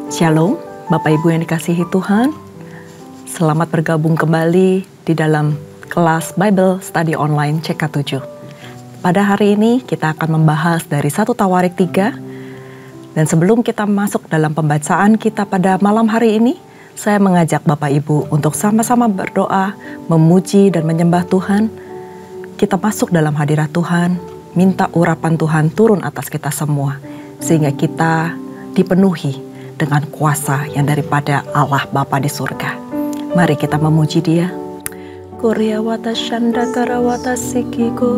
Shalom, Bapak Ibu yang dikasihi Tuhan. Selamat bergabung kembali di dalam kelas Bible Study Online CK7. Pada hari ini kita akan membahas dari 1 Tawarik 3. Dan sebelum kita masuk dalam pembacaan kita pada malam hari ini, saya mengajak Bapak Ibu untuk sama-sama berdoa, memuji dan menyembah Tuhan. Kita masuk dalam hadirat Tuhan, minta urapan Tuhan turun atas kita semua, sehingga kita dipenuhi dengan kuasa yang daripada Allah Bapa di surga. Mari kita memuji Dia. Koryawata shanda karawata sikiko.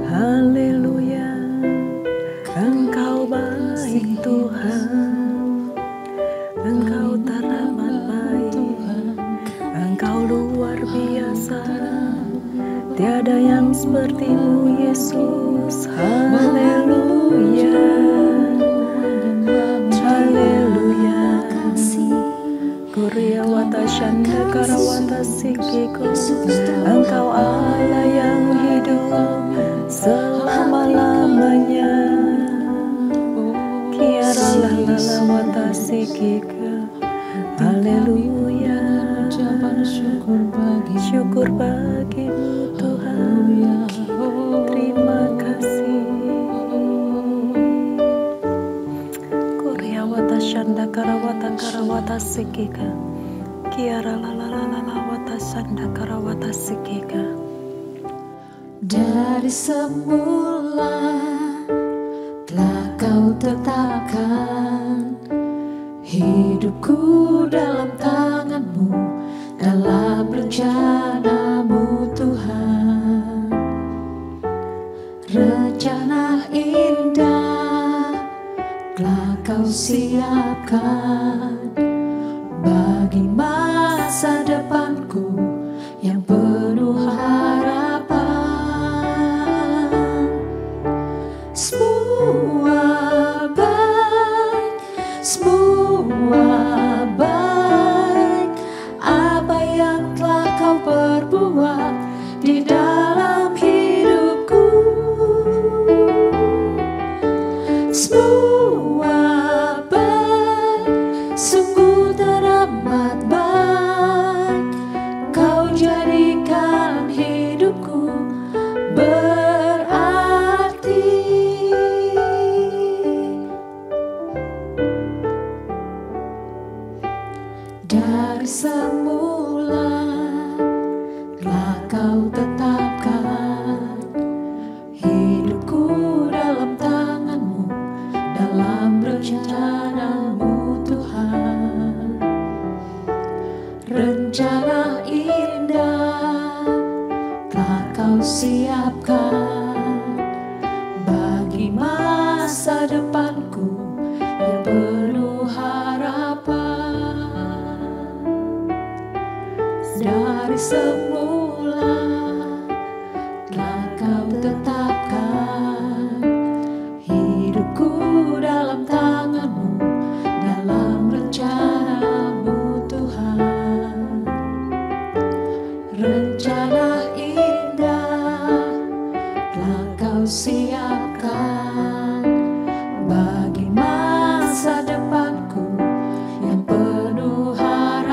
Haleluya. Engkau baik Tuhan. Engkau teramat baik. Engkau luar biasa. Tiada yang seperti-Mu Yesus. Haleluya. Haleluya. Kuryawata shanda karawata sikiko. Engkau Allah yang hidup selama-lamanya. Kiara lalawata sikika. Haleluya. Syukur bagi-Mu Tuhan. Terima kasih. Shanda karawata sikika. Kiara lalawata shanda karawata sikika. Dari semula telah Kau tetapkan hidupku dalam tangan-Mu, dalam rencana-Mu Tuhan. Rencana indah telah Kau siapkan bagi masa depanku yang penuh harapan. Semua baik apa yang telah Kau perbuat di dalam hidupku. Semua baik, sungguh teramat baik. Kau jadikan hidupku berarti. Dari semula telah Kau tetapkan hidupku dalam tangan-Mu, dalam rencana-Mu Tuhan. Rencana indah telah Kau siapkan bagi masa depanku yang penuh harapan. Dari semula telah Kau tetapkan hidupku dalam tangan-Mu, dalam rencana-Mu Tuhan. Rencana indah telah Kau siapkan bagi masa depanku yang penuh harapan.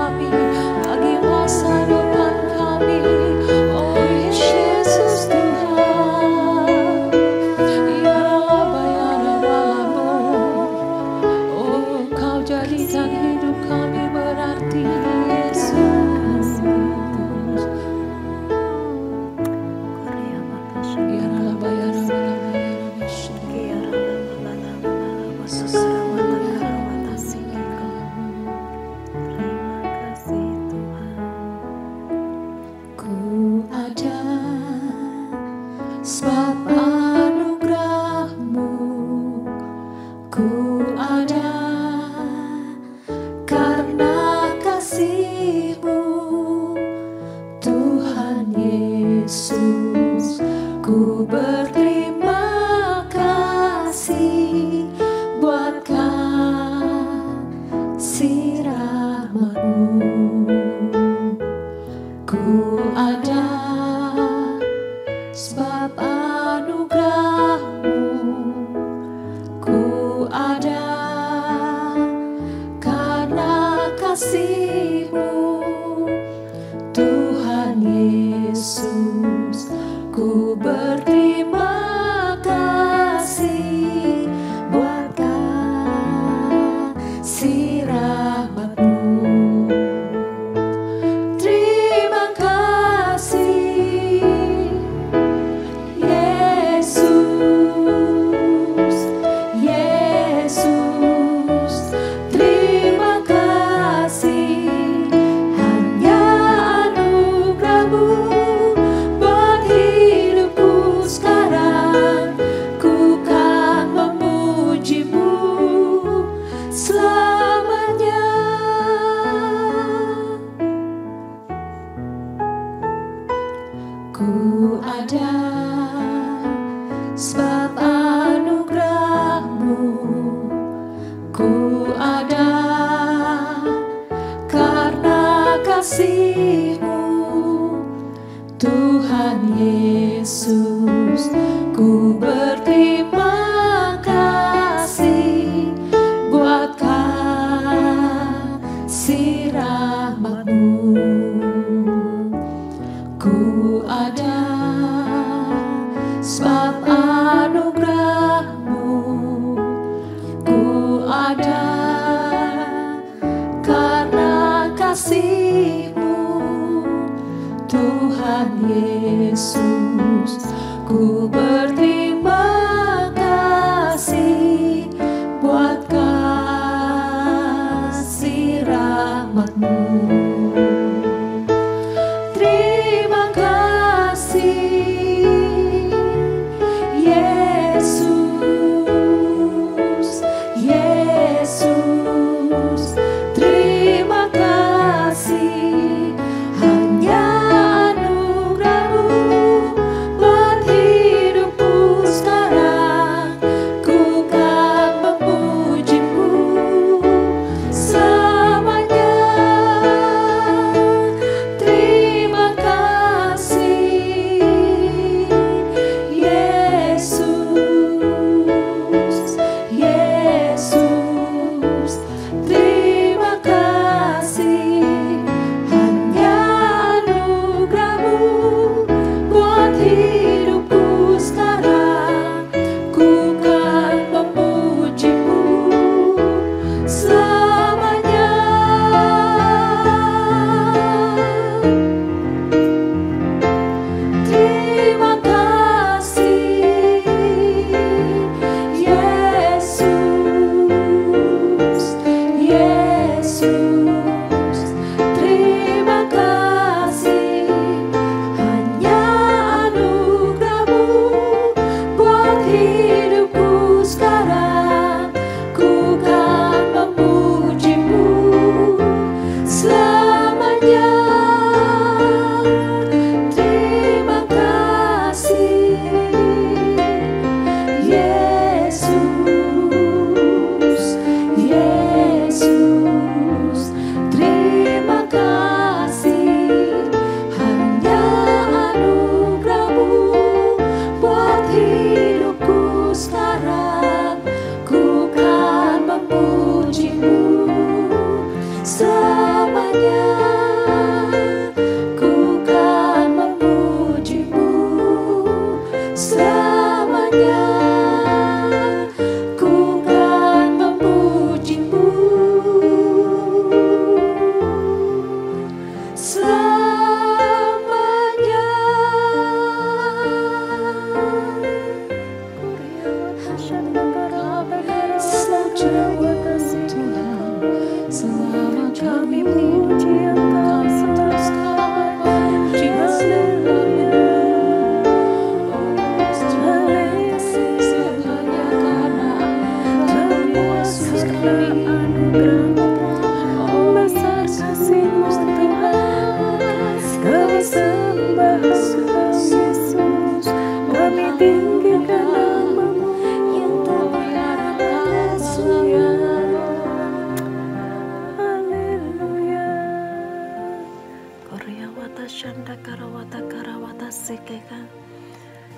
kami, bagi masa depan kami. Oh Yesus Tuhan, ya Rabba ya Rabba, oh Kau jadikan hidup kami berarti Yesus. Ya Rabba ya Rabba ya Rabba, ku ada sebab anugerah-Mu, ku ada karena kasih-Mu, Tuhan Yesus. Ku berterima kasih buat kasih rahmat-Mu. Ku ada sebab anugerah-Mu, ku ada karena kasih-Mu, Tuhan Yesus. Ku berterima kasih buat kasih rahmat-Mu. Terima kasih Yesus, Yesus. Terima kasih, hanya anugerah-Mu buat hidupku sekarang. Ku kan memuji-Mu selamanya. Ku ada sebab anugerah-Mu, ku ada karena kasih-Mu, Tuhan Yesus. Ku berterima kasih buat kasih rahmat-Mu. Ku ada sebab anugerah-Mu, ku ada karena kasih-Mu, Tuhan Yesus. Ku berterima kasih buat kasih rahmat-Mu. Terima kasih Yesus, Yesus. Terima kasih, hanya anugerah-Mu buat hidupku sekarang. Ku kan memuji-Mu selamanya. Kami memuji Engkau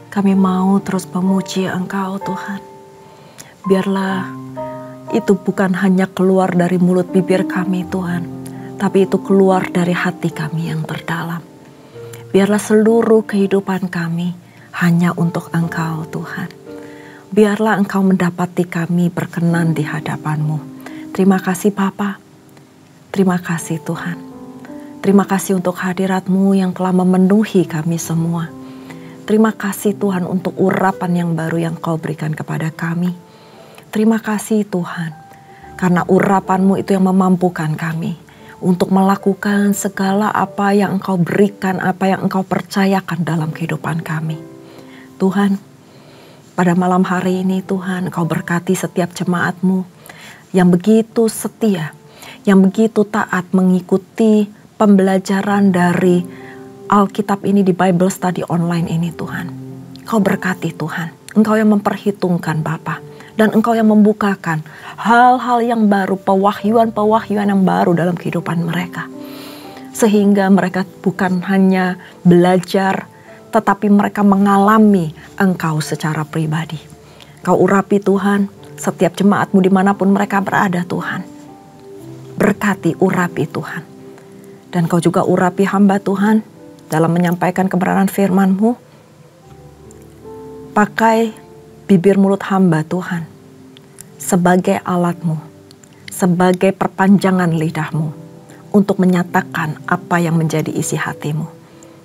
Kami mau terus memuji Engkau Tuhan. Biarlah itu bukan hanya keluar dari mulut bibir kami Tuhan, tapi itu keluar dari hati kami yang terdalam. Biarlah seluruh kehidupan kami hanya untuk Engkau Tuhan. Biarlah Engkau mendapati kami berkenan di hadapan-Mu. Terima kasih Bapa. Terima kasih Tuhan. Terima kasih untuk hadirat-Mu yang telah memenuhi kami semua. Terima kasih Tuhan untuk urapan yang baru yang Kau berikan kepada kami. Terima kasih Tuhan, karena urapan-Mu itu yang memampukan kami untuk melakukan segala apa yang Engkau berikan, apa yang Engkau percayakan dalam kehidupan kami. Tuhan, pada malam hari ini Tuhan, Engkau berkati setiap jemaat-Mu yang begitu setia, yang begitu taat mengikuti pembelajaran dari Alkitab ini di Bible Study Online ini Tuhan. Kau berkati Tuhan. Engkau yang memperhitungkan Bapa. Dan Engkau yang membukakan hal-hal yang baru, pewahyuan-pewahyuan yang baru dalam kehidupan mereka. Sehingga mereka bukan hanya belajar, tetapi mereka mengalami Engkau secara pribadi. Kau urapi Tuhan, setiap jemaat-Mu dimanapun mereka berada Tuhan. Berkati, urapi Tuhan. Dan Kau juga urapi hamba Tuhan, dalam menyampaikan kebenaran firman-Mu, pakai bibir mulut hamba Tuhan sebagai alat-Mu, sebagai perpanjangan lidah-Mu untuk menyatakan apa yang menjadi isi hati-Mu.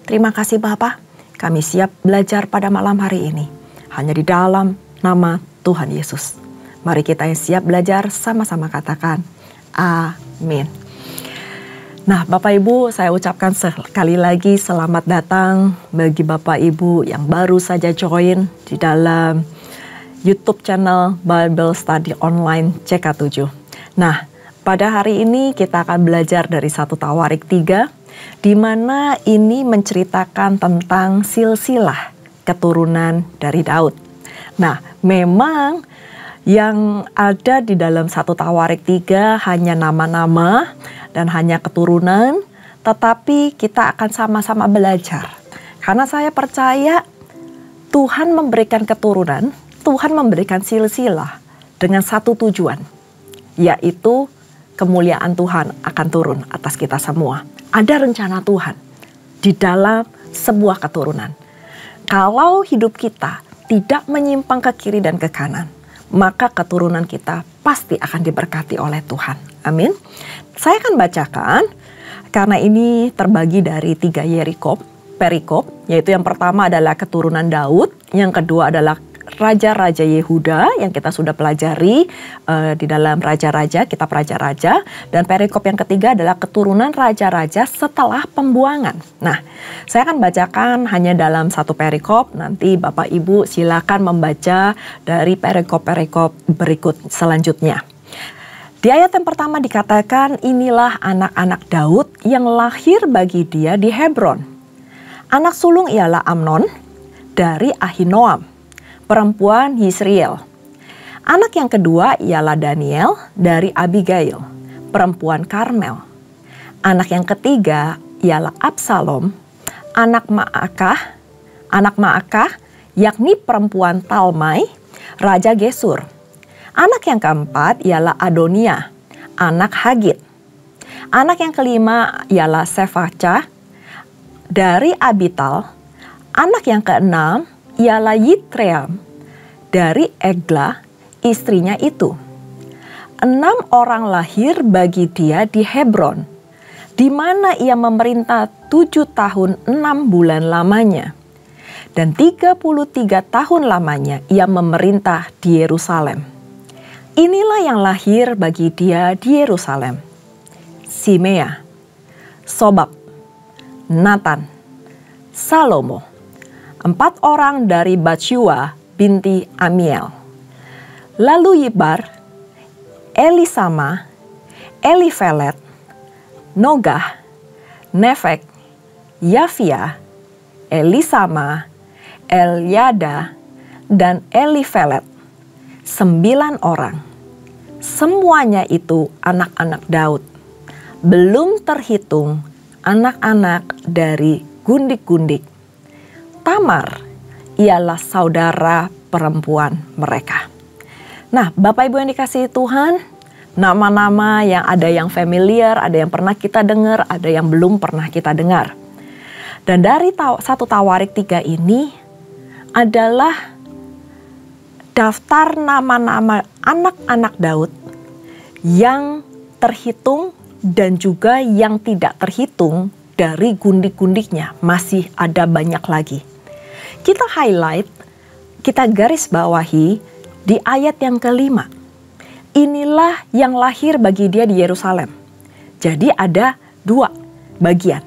Terima kasih Bapa, kami siap belajar pada malam hari ini, hanya di dalam nama Tuhan Yesus. Mari kita yang siap belajar sama-sama katakan, amin. Nah, Bapak Ibu, saya ucapkan sekali lagi selamat datang bagi Bapak Ibu yang baru saja join di dalam YouTube channel Bible Study Online CK7. Nah, pada hari ini kita akan belajar dari 1 Tawarik 3, di mana ini menceritakan tentang silsilah keturunan dari Daud. Nah, memang yang ada di dalam 1 Tawarik 3 hanya nama-nama dan hanya keturunan, tetapi kita akan sama-sama belajar. Karena saya percaya Tuhan memberikan keturunan, Tuhan memberikan silsilah dengan satu tujuan, yaitu kemuliaan Tuhan akan turun atas kita semua. Ada rencana Tuhan di dalam sebuah keturunan. Kalau hidup kita tidak menyimpang ke kiri dan ke kanan, maka keturunan kita pasti akan diberkati oleh Tuhan. Amin. Saya akan bacakan karena ini terbagi dari 3 perikop, yaitu yang pertama adalah keturunan Daud, yang kedua adalah raja-raja Yehuda yang kita sudah pelajari di dalam raja-raja, kitab raja-raja, dan perikop yang ketiga adalah keturunan raja-raja setelah pembuangan. Nah, saya akan bacakan hanya dalam satu perikop, nanti Bapak Ibu silakan membaca dari perikop-perikop berikut selanjutnya. Di ayat yang pertama dikatakan, inilah anak-anak Daud yang lahir bagi dia di Hebron. Anak sulung ialah Amnon dari Ahinoam, perempuan Yisriel. Anak yang kedua ialah Daniel dari Abigail, perempuan Karmel. Anak yang ketiga ialah Absalom, anak Maakah, yakni perempuan Talmai, raja Gesur. Anak yang keempat ialah Adonia, anak Hagit. Anak yang kelima ialah Sefacah dari Abital. Anak yang keenam ialah Yitream dari Eglah, istrinya itu. 6 orang lahir bagi dia di Hebron, di mana ia memerintah 7 tahun 6 bulan lamanya. Dan 33 tahun lamanya ia memerintah di Yerusalem. Inilah yang lahir bagi dia di Yerusalem. Simea, Sobab, Natan, Salomo. 4 orang dari Batsyua binti Amiel. Lalu Yibar, Elisama, Elifelet, Nogah, Nefek, Yafia, Elisama, Elyada, dan Elifelet. 9 orang. Semuanya itu anak-anak Daud. Belum terhitung anak-anak dari gundik-gundik. Tamar ialah saudara perempuan mereka. Nah, Bapak Ibu yang dikasihi Tuhan, nama-nama yang ada yang familiar, ada yang pernah kita dengar, ada yang belum pernah kita dengar. Dan dari 1 Tawarik 3 ini adalah daftar nama-nama anak-anak Daud yang terhitung dan juga yang tidak terhitung dari gundik-gundiknya. Masih ada banyak lagi. Kita highlight, kita garis bawahi di ayat yang kelima. Inilah yang lahir bagi dia di Yerusalem. Jadi ada 2 bagian.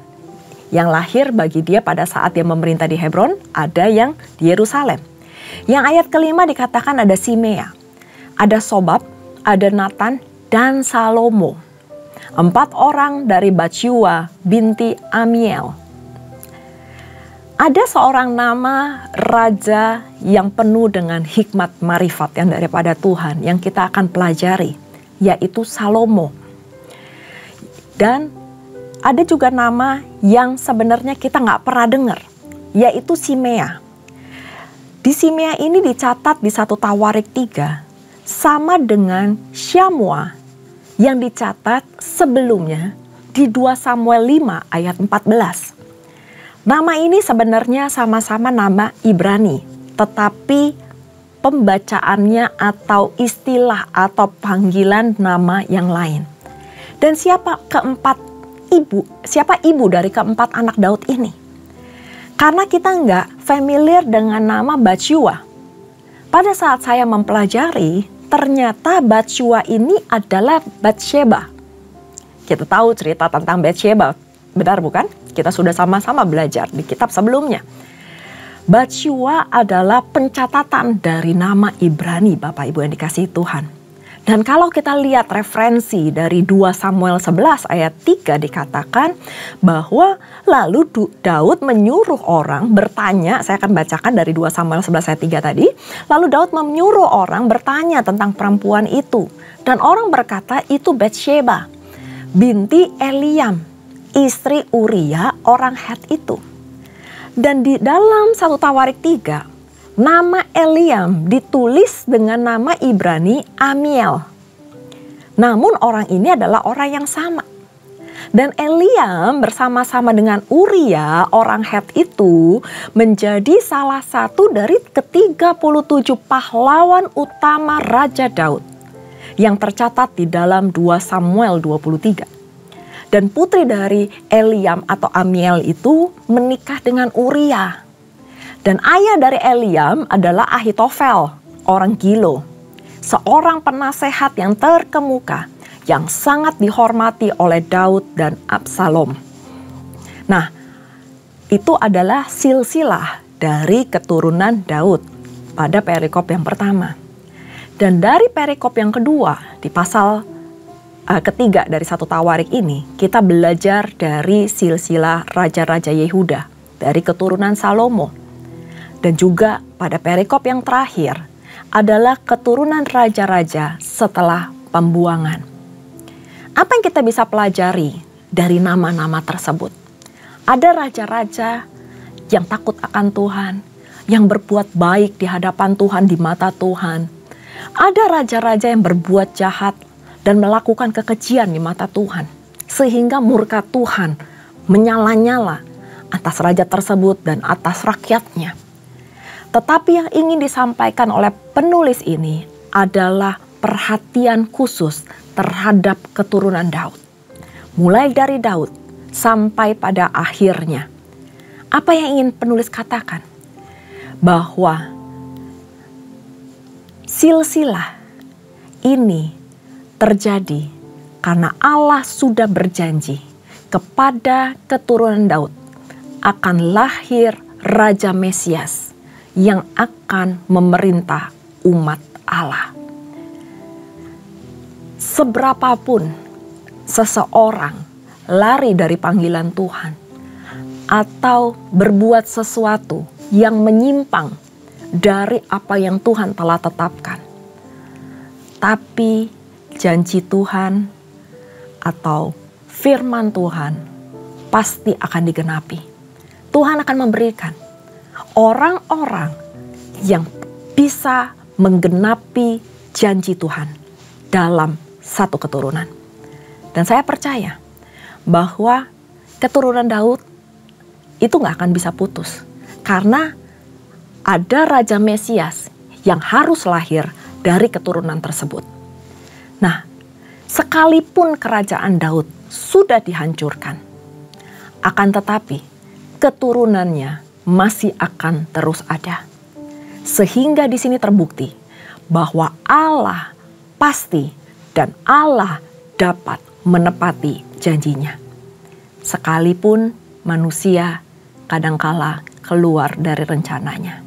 Yang lahir bagi dia pada saat dia memerintah di Hebron, ada yang di Yerusalem. Yang ayat kelima dikatakan ada Simea, ada Sobab, ada Natan, dan Salomo. 4 orang dari Batsyua binti Amiel. Ada seorang nama raja yang penuh dengan hikmat marifat yang daripada Tuhan yang kita akan pelajari, yaitu Salomo. Dan ada juga nama yang sebenarnya kita nggak pernah dengar, yaitu Simea. Di Simea ini dicatat di 1 Tawarik 3 sama dengan Syamua yang dicatat sebelumnya di 2 Samuel 5 ayat 14. Nama ini sebenarnya sama-sama nama Ibrani, tetapi pembacaannya atau istilah atau panggilan nama yang lain. Dan siapa ibu dari keempat anak Daud ini? Karena kita nggak familiar dengan nama Batsyua. Pada saat saya mempelajari, ternyata Batsyua ini adalah Batsheba. Kita tahu cerita tentang Batsheba, benar bukan? Kita sudah sama-sama belajar di kitab sebelumnya. Batsyua adalah pencatatan dari nama Ibrani, Bapak Ibu yang dikasihi Tuhan. Dan kalau kita lihat referensi dari 2 Samuel 11 ayat 3 dikatakan bahwa lalu Daud menyuruh orang bertanya, saya akan bacakan dari 2 Samuel 11 ayat 3 tadi. Lalu Daud menyuruh orang bertanya tentang perempuan itu. Dan orang berkata itu Batsheba, binti Eliam, istri Uria orang Het itu. Dan di dalam 1 Tawarik 3, nama Eliam ditulis dengan nama Ibrani Amiel. Namun orang ini adalah orang yang sama. Dan Eliam bersama-sama dengan Uria orang Het itu menjadi salah satu dari ke-37 pahlawan utama Raja Daud yang tercatat di dalam 2 Samuel 23. Dan putri dari Eliam atau Amiel itu menikah dengan Uria. Dan ayah dari Eliam adalah Ahitofel, orang Gilo. Seorang penasehat yang terkemuka, yang sangat dihormati oleh Daud dan Absalom. Nah, itu adalah silsilah dari keturunan Daud pada perikop yang pertama. Dan dari perikop yang kedua, di pasal ketiga dari 1 Tawarik ini, kita belajar dari silsilah raja-raja Yehuda, dari keturunan Salomo. Dan juga pada perikop yang terakhir adalah keturunan raja-raja setelah pembuangan. Apa yang kita bisa pelajari dari nama-nama tersebut? Ada raja-raja yang takut akan Tuhan, yang berbuat baik di hadapan Tuhan, di mata Tuhan. Ada raja-raja yang berbuat jahat dan melakukan kekejian di mata Tuhan, sehingga murka Tuhan menyala-nyala atas raja tersebut dan atas rakyatnya. Tetapi yang ingin disampaikan oleh penulis ini adalah perhatian khusus terhadap keturunan Daud. Mulai dari Daud sampai pada akhirnya. Apa yang ingin penulis katakan? Bahwa silsilah ini terjadi Karena Allah sudah berjanji kepada keturunan Daud akan lahir Raja Mesias yang akan memerintah umat Allah. Seberapapun seseorang lari dari panggilan Tuhan atau berbuat sesuatu yang menyimpang dari apa yang Tuhan telah tetapkan, tapi janji Tuhan atau firman Tuhan pasti akan digenapi. Tuhan akan memberikan orang-orang yang bisa menggenapi janji Tuhan dalam satu keturunan. Dan saya percaya bahwa keturunan Daud itu gak akan bisa putus. Karena ada Raja Mesias yang harus lahir dari keturunan tersebut. Nah, sekalipun kerajaan Daud sudah dihancurkan, akan tetapi keturunannya masih akan terus ada. Sehingga di sini terbukti bahwa Allah pasti dan Allah dapat menepati janjinya. Sekalipun manusia kadangkala keluar dari rencananya.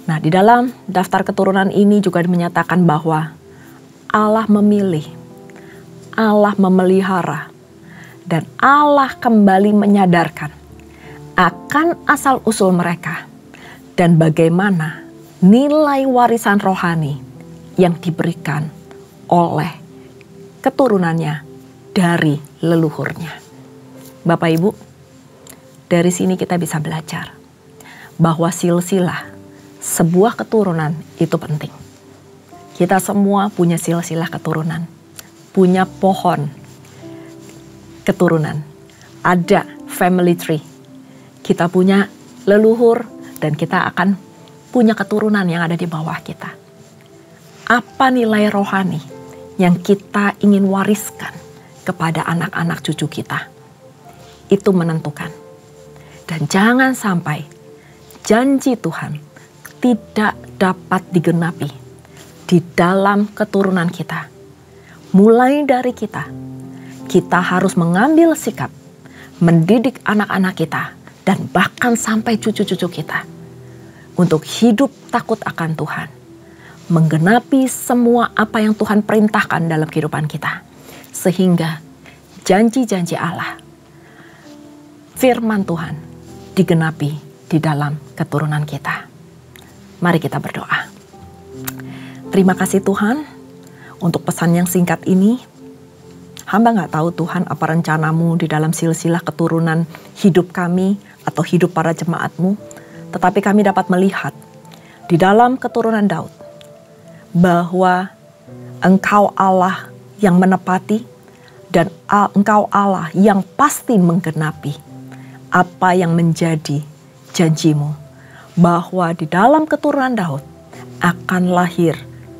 Nah, di dalam daftar keturunan ini juga menyatakan bahwa Allah memilih, Allah memelihara, dan Allah kembali menyadarkan akan asal-usul mereka dan bagaimana nilai warisan rohani yang diberikan oleh keturunannya dari leluhurnya. Bapak Ibu, dari sini kita bisa belajar bahwa silsilah sebuah keturunan itu penting. Kita semua punya silsilah keturunan, punya pohon keturunan, ada family tree. Kita punya leluhur dan kita akan punya keturunan yang ada di bawah kita. Apa nilai rohani yang kita ingin wariskan kepada anak-anak cucu kita? Itu menentukan. Dan jangan sampai janji Tuhan tidak dapat digenapi di dalam keturunan kita. Mulai dari kita harus mengambil sikap, mendidik anak-anak kita, dan bahkan sampai cucu-cucu kita untuk hidup takut akan Tuhan. Menggenapi semua apa yang Tuhan perintahkan dalam kehidupan kita. Sehingga janji-janji Allah, firman Tuhan digenapi di dalam keturunan kita. Mari kita berdoa. Terima kasih Tuhan untuk pesan yang singkat ini. Hamba gak tahu Tuhan apa rencanamu di dalam silsilah keturunan hidup kami atau hidup para jemaat-Mu. Tetapi kami dapat melihat di dalam keturunan Daud bahwa Engkau Allah yang menepati dan Engkau Allah yang pasti menggenapi apa yang menjadi janji-Mu. Bahwa di dalam keturunan Daud akan lahir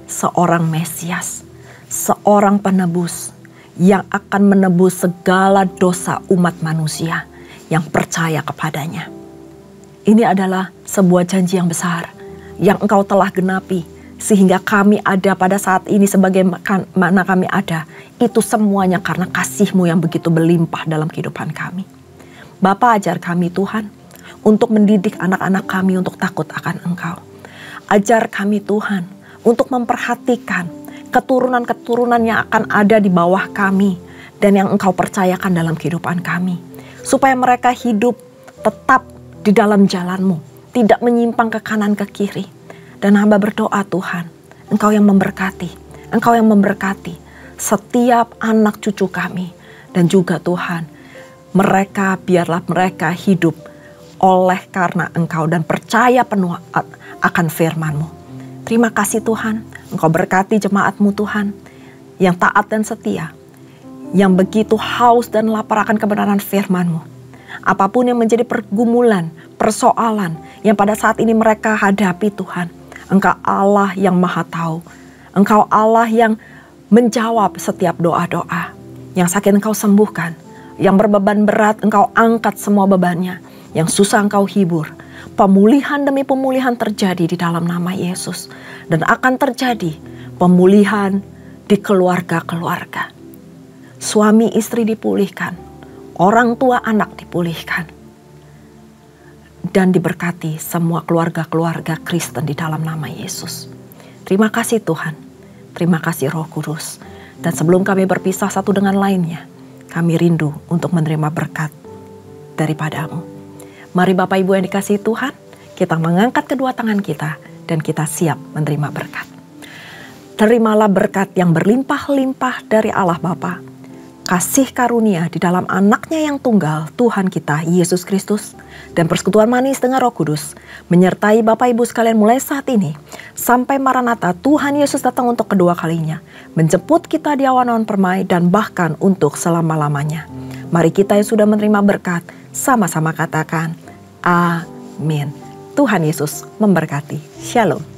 seorang Mesias, seorang penebus yang akan menebus segala dosa umat manusia yang percaya kepadanya. Ini adalah sebuah janji yang besar yang Engkau telah genapi sehingga kami ada pada saat ini sebagaimana kami ada. Itu semuanya karena kasih-Mu yang begitu berlimpah dalam kehidupan kami. Bapa, ajar kami Tuhan untuk mendidik anak-anak kami untuk takut akan Engkau. Ajar kami Tuhan untuk memperhatikan keturunan-keturunan yang akan ada di bawah kami dan yang Engkau percayakan dalam kehidupan kami. Supaya mereka hidup tetap di dalam jalan-Mu, tidak menyimpang ke kanan ke kiri. Dan hamba berdoa Tuhan, Engkau yang memberkati, Engkau yang memberkati setiap anak cucu kami. Dan juga Tuhan, biarlah mereka hidup oleh karena Engkau dan percaya penuh akan firman-Mu. Terima kasih Tuhan, Engkau berkati jemaat-Mu Tuhan, yang taat dan setia, yang begitu haus dan lapar akan kebenaran firman-Mu. Apapun yang menjadi pergumulan, persoalan yang pada saat ini mereka hadapi Tuhan, Engkau Allah yang maha tahu. Engkau Allah yang menjawab setiap doa-doa. Yang sakit Engkau sembuhkan, yang berbeban berat Engkau angkat semua bebannya, yang susah Engkau hibur. Pemulihan demi pemulihan terjadi di dalam nama Yesus. Dan akan terjadi pemulihan di keluarga-keluarga. suami istri dipulihkan, orang tua anak dipulihkan, dan diberkati semua keluarga-keluarga Kristen di dalam nama Yesus. Terima kasih Tuhan, terima kasih Roh Kudus. Dan sebelum kami berpisah satu dengan lainnya, kami rindu untuk menerima berkat daripadamu. Mari Bapak Ibu yang dikasihi Tuhan, kita mengangkat kedua tangan kita dan kita siap menerima berkat. Terimalah berkat yang berlimpah-limpah dari Allah Bapa, kasih karunia di dalam anaknya yang tunggal, Tuhan kita Yesus Kristus, dan persekutuan manis dengan Roh Kudus, menyertai Bapak Ibu sekalian mulai saat ini, sampai Maranatha Tuhan Yesus datang untuk kedua kalinya, menjemput kita di awan-awan permai dan bahkan untuk selama-lamanya. Mari kita yang sudah menerima berkat, sama-sama katakan, Amin. Tuhan Yesus memberkati. Shalom.